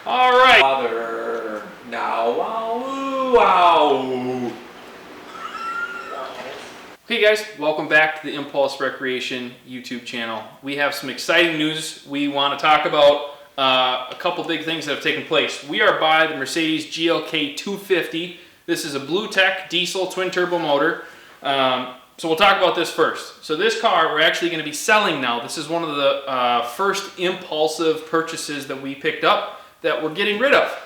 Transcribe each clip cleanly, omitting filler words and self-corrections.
All right. Father, now, wow. Hey guys, welcome back to the Impulse Recreation YouTube channel. We have some exciting news we want to talk about. A couple big things that have taken place. We are by the Mercedes GLK 250. This is a Blue Tech diesel twin turbo motor. So we'll talk about this first. So this car we're actually going to be selling now. This is one of the first impulsive purchases that we picked up that we're getting rid of.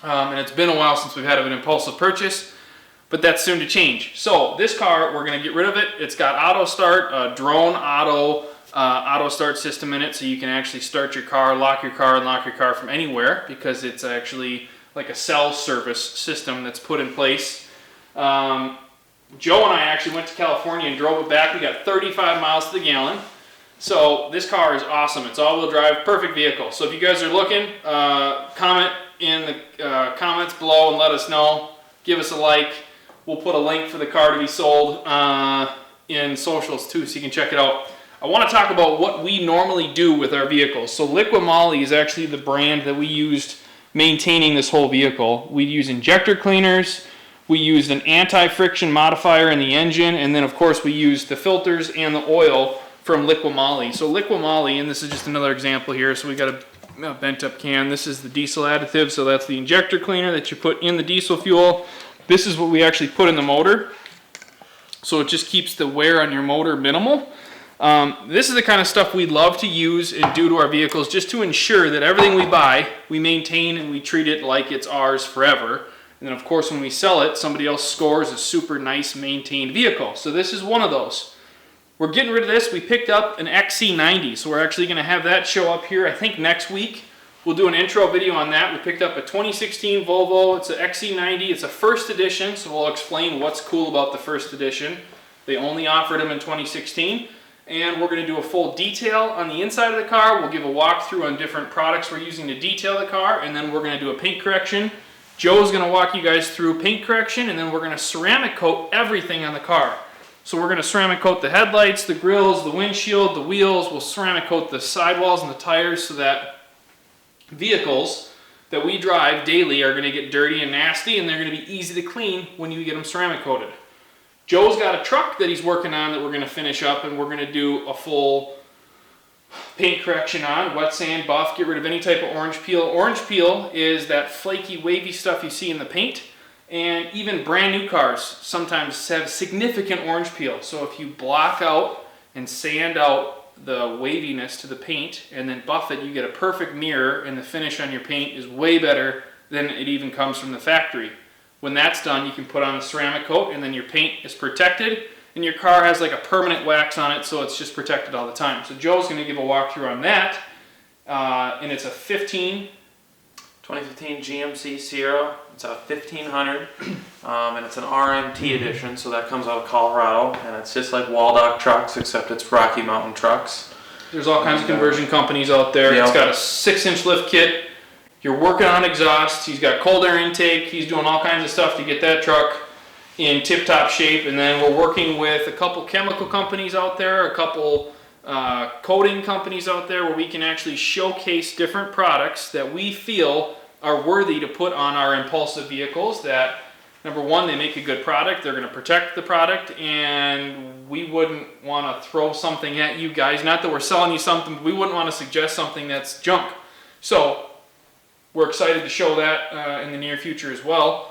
And it's been a while since we've had an impulsive purchase, but that's soon to change. So this car, we're going to get rid of it. It's got auto start, drone auto start system in it, so you can actually start your car, lock your car, and lock your car from anywhere, because it's actually like a cell service system that's put in place. Joe and I actually went to California and drove it back. We got 35 miles to the gallon. So this car is awesome. It's all-wheel drive, perfect vehicle. So if you guys are looking, comment in the comments below and let us know. Give us a like. We'll put a link for the car to be sold in socials too, so you can check it out. I want to talk about what we normally do with our vehicles. So Liqui Moly is actually the brand that we used maintaining this whole vehicle. We use injector cleaners. We used an anti-friction modifier in the engine, and then of course we used the filters and the oil from Liqui Moly. So Liqui Moly, and this is just another example here, so we got a bent up can. This is the diesel additive, so that's the injector cleaner that you put in the diesel fuel. This is what we actually put in the motor, so it just keeps the wear on your motor minimal. This is the kind of stuff we love to use and do to our vehicles, just to ensure that everything we buy, we maintain and we treat it like it's ours forever. And then of course when we sell it, somebody else scores a super nice maintained vehicle. So this is one of those. We're getting rid of this. We picked up an XC90, so we're actually going to have that show up here, I think next week. We'll do an intro video on that. We picked up a 2016 Volvo. It's an XC90. It's a First Edition, so we'll explain what's cool about the First Edition. They only offered them in 2016. And we're going to do a full detail on the inside of the car. We'll give a walkthrough on different products we're using to detail the car, and then we're going to do a paint correction. Joe's going to walk you guys through paint correction, and then we're going to ceramic coat everything on the car. So we're going to ceramic coat the headlights, the grills, the windshield, the wheels. We'll ceramic coat the sidewalls and the tires, so that vehicles that we drive daily are going to get dirty and nasty, and they're going to be easy to clean when you get them ceramic coated. Joe's got a truck that he's working on that we're going to finish up, and we're going to do a full paint correction on, wet sand, buff, get rid of any type of orange peel. Orange peel is that flaky, wavy stuff you see in the paint, and even brand new cars sometimes have significant orange peel. So if you block out and sand out the waviness to the paint and then buff it, you get a perfect mirror, and the finish on your paint is way better than it even comes from the factory. When that's done, you can put on a ceramic coat, and then your paint is protected, and your car has like a permanent wax on it, so it's just protected all the time. So Joe's going to give a walkthrough on that, and it's a 2015 GMC Sierra. It's a 1500, and it's an RMT edition, so that comes out of Colorado, and it's just like Waldock trucks, except it's Rocky Mountain trucks. There's all kinds of conversion companies out there. Yep. It's got a 6-inch lift kit. You're working on exhaust. He's got cold air intake. He's doing all kinds of stuff to get that truck in tip-top shape. And then we're working with a couple chemical companies out there, a couple coating companies out there, where we can actually showcase different products that we feel are worthy to put on our impulsive vehicles. That, number one, they make a good product. They're going to protect the product, and we wouldn't want to throw something at you guys. Not that we're selling you something, but we wouldn't want to suggest something that's junk. So we're excited to show that in the near future as well.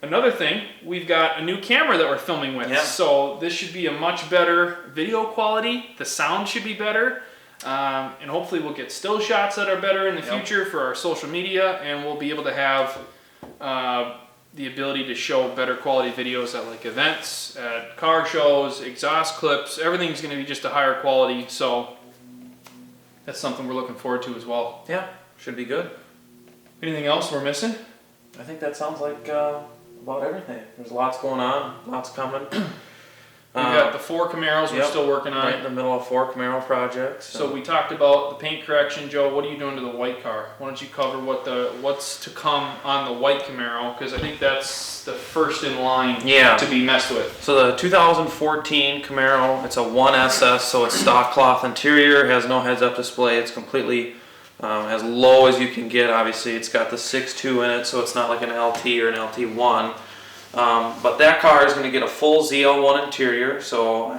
Another thing, we've got a new camera that we're filming with. Yeah. So this should be a much better video quality. The sound should be better. And hopefully we'll get still shots that are better in the future for our social media, and we'll be able to have the ability to show better quality videos at like events, at car shows, exhaust clips. Everything's going to be just a higher quality. So that's something we're looking forward to as well. Yeah, should be good. Anything else we're missing? I think that sounds like about everything. There's lots going on, lots coming. We've got the 4 Camaros we're still working on. Right in the middle of 4 Camaro projects. So we talked about the paint correction. Joe, what are you doing to the white car? Why don't you cover what's to come on the white Camaro? Because I think that's the first in line to be messed with. So the 2014 Camaro, it's a 1SS, so it's stock cloth interior, has no heads-up display. It's completely as low as you can get. Obviously, it's got the 6.2 in it, so it's not like an LT or an LT1. But that car is going to get a full ZL1 interior, so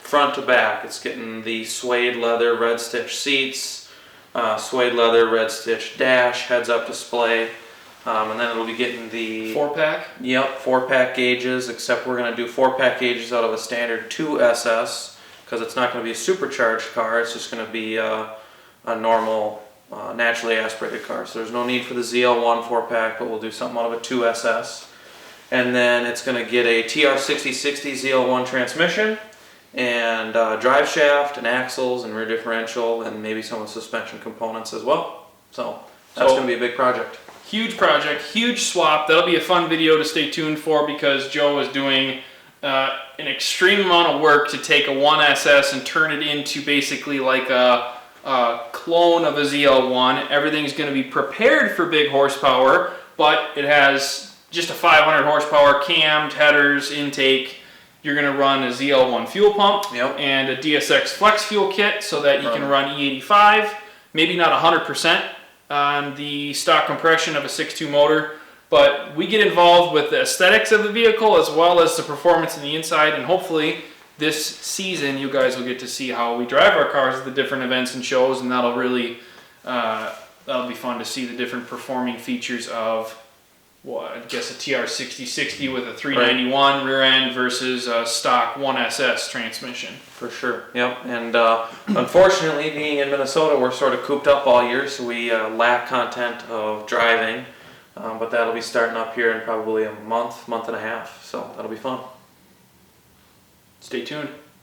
front to back. It's getting the suede leather red stitch seats, suede leather red stitch dash, heads-up display, and then it'll be getting the 4-pack? Yep, 4-pack gauges, except we're going to do 4-pack gauges out of a standard 2SS, because it's not going to be a supercharged car. It's just going to be a normal, naturally aspirated car. So there's no need for the ZL1 4-pack, but we'll do something out of a 2SS. And then it's going to get a TR6060 ZL1 transmission, and drive shaft, and axles, and rear differential, and maybe some of the suspension components as well. So that's going to be a big project. Huge project, huge swap. That'll be a fun video to stay tuned for, because Joe is doing an extreme amount of work to take a 1SS and turn it into basically like a clone of a ZL1. Everything's going to be prepared for big horsepower, but it has just a 500 horsepower cammed headers, intake. You're going to run a ZL1 fuel pump and a DSX flex fuel kit so that you can run E85, maybe not 100% on the stock compression of a 6.2 motor, but we get involved with the aesthetics of the vehicle as well as the performance in the inside, and hopefully this season you guys will get to see how we drive our cars at the different events and shows, and that'll really that'll be fun to see the different performing features of, well, I guess a TR6060 with a 391 rear end versus a stock 1SS transmission. For sure, yep. And unfortunately, being in Minnesota, we're sort of cooped up all year, so we lack content of driving. But that'll be starting up here in probably a month and a half, so that'll be fun. Stay tuned.